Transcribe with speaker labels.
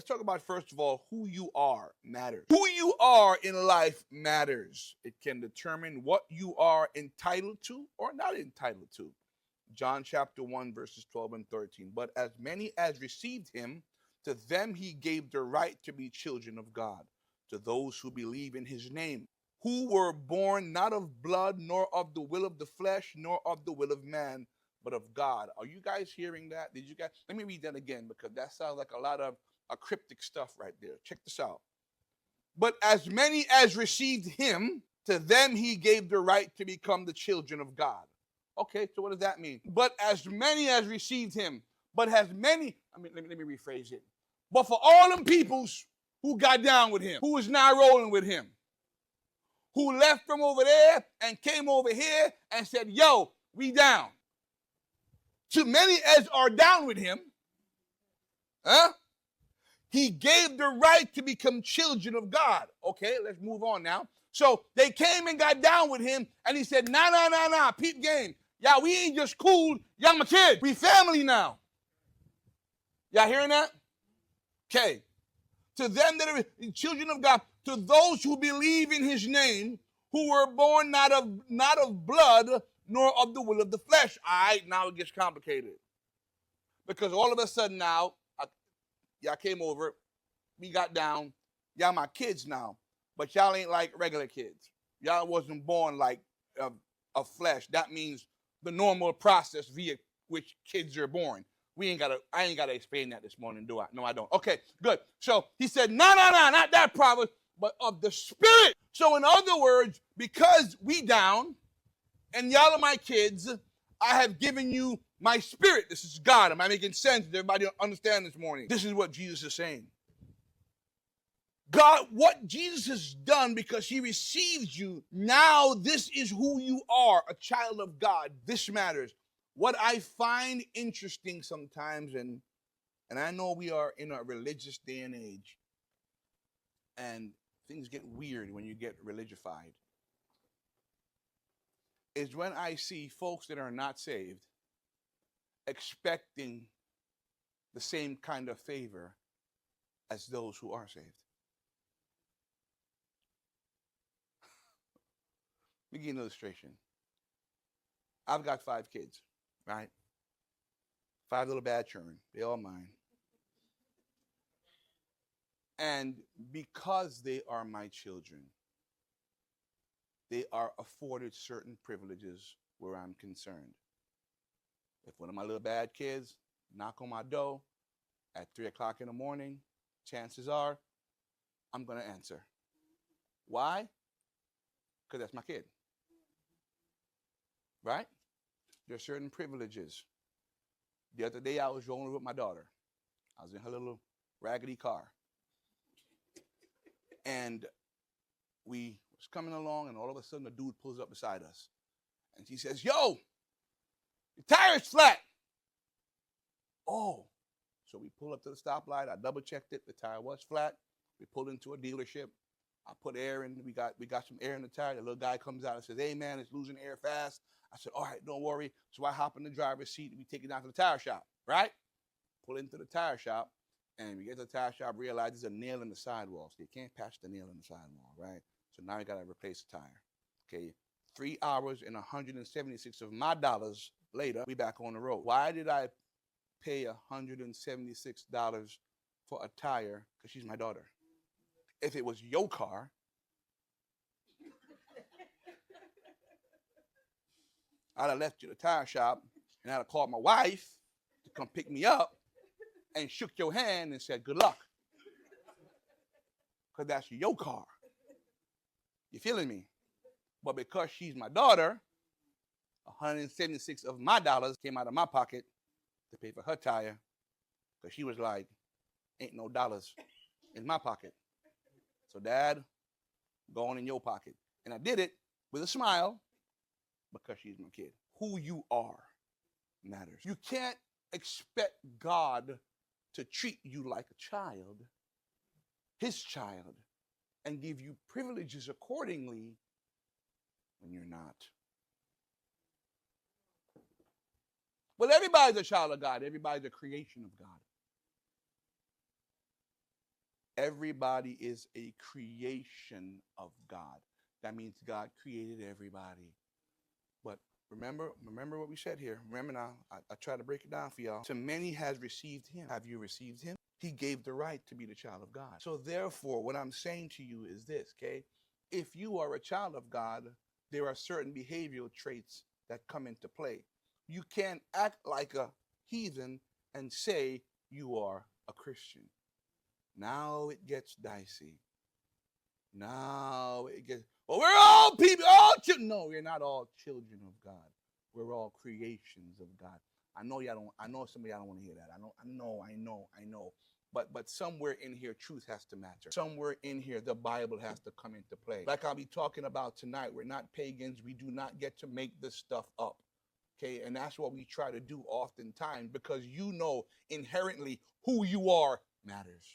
Speaker 1: Let's talk about, first of all, who you are matters. Who you are in life matters. It can determine what you are entitled to or not entitled to. John chapter 1, verses 12 and 13. But as many as received him, to them he gave the right to be children of God, to those who believe in his name, who were born not of blood, nor of the will of the flesh, nor of the will of man, but of God. Are you guys hearing that? Did you guys? Let me read that again, because that sounds like a lot of cryptic stuff right there. Check this out. But as many as received him, to them he gave the right to become the children of God. Okay, so what does that mean? But as many as received him, but as many, let me rephrase it. But for all them peoples who got down with him, who is now rolling with him, who left from over there and came over here and said, yo, we down. To many as are down with him, he gave the right to become children of God. Okay, let's move on now. So they came and got down with him, and he said, nah, peep game. Y'all, we ain't just cool. Y'all my kids. We family now. Y'all hearing that? Okay. To them that are children of God, to those who believe in his name, who were born not of blood, nor of the will of the flesh. All right, now it gets complicated. Because all of a sudden now, y'all came over, we got down, y'all my kids now, but y'all ain't like regular kids. Y'all wasn't born like of flesh. That means the normal process via which kids are born. I ain't gotta explain that this morning, do I? No, I don't. Okay, good. So he said, no, not that problem, but of the spirit. So in other words, because we down and y'all are my kids, I have given you my spirit. This is God. Am I making sense? Does everybody understand this morning? This is what Jesus is saying. God, what Jesus has done, because he receives you, now this is who you are, a child of God. This matters. What I find interesting sometimes, and I know we are in a religious day and age, and things get weird when you get religified, is when I see folks that are not saved expecting the same kind of favor as those who are saved. Let me give you an illustration. I've got 5 kids, right? 5 little bad children. They all mine. And because they are my children, they are afforded certain privileges where I'm concerned. If one of my little bad kids knock on my door at 3 o'clock in the morning, chances are I'm going to answer. Why? Because that's my kid. Right? There are certain privileges. The other day I was rolling with my daughter. I was in her little raggedy car. And we was coming along, and all of a sudden a dude pulls up beside us. And she says, yo, your tire's flat. Oh. So we pull up to the stoplight. I double checked it. The tire was flat. We pulled into a dealership. I put air in. We got some air in the tire. The little guy comes out and says, hey, man, it's losing air fast. I said, all right, don't worry. So I hop in the driver's seat and we take it down to the tire shop, right? Pull into the tire shop, and we get to the tire shop, realize there's a nail in the sidewall. So you can't patch the nail in the sidewall, right? So now you got to replace the tire. Okay, 3 hours and 176 of my dollars later, we back on the road. Why did I pay $176 for a tire? Because she's my daughter. If it was your car, I'd have left you at the tire shop, and I'd have called my wife to come pick me up and shook your hand and said, good luck. Because that's your car. You feeling me? But because she's my daughter, 176 of my dollars came out of my pocket to pay for her tire, because she was like, ain't no dollars in my pocket. So, Dad, go on in your pocket. And I did it with a smile, because she's my kid. Who you are matters. You can't expect God to treat you like a child, his child, and give you privileges accordingly when you're not. Well, everybody's a child of God. Everybody's a creation of God. Everybody is a creation of God. That means God created everybody. But remember what we said here. Remember now, I try to break it down for y'all. To many has received him. Have you received him? He gave the right to be the child of God. So therefore, what I'm saying to you is this, okay? If you are a child of God, there are certain behavioral traits that come into play. You can't act like a heathen and say you are a Christian. Now it gets dicey. Now it gets, well, we're all people, all children. No, we're not all children of God. We're all creations of God. I know some of y'all don't want to hear that. I know. But somewhere in here, truth has to matter. Somewhere in here, the Bible has to come into play. Like I'll be talking about tonight, we're not pagans. We do not get to make this stuff up. Okay, and that's what we try to do oftentimes, because you know inherently who you are matters.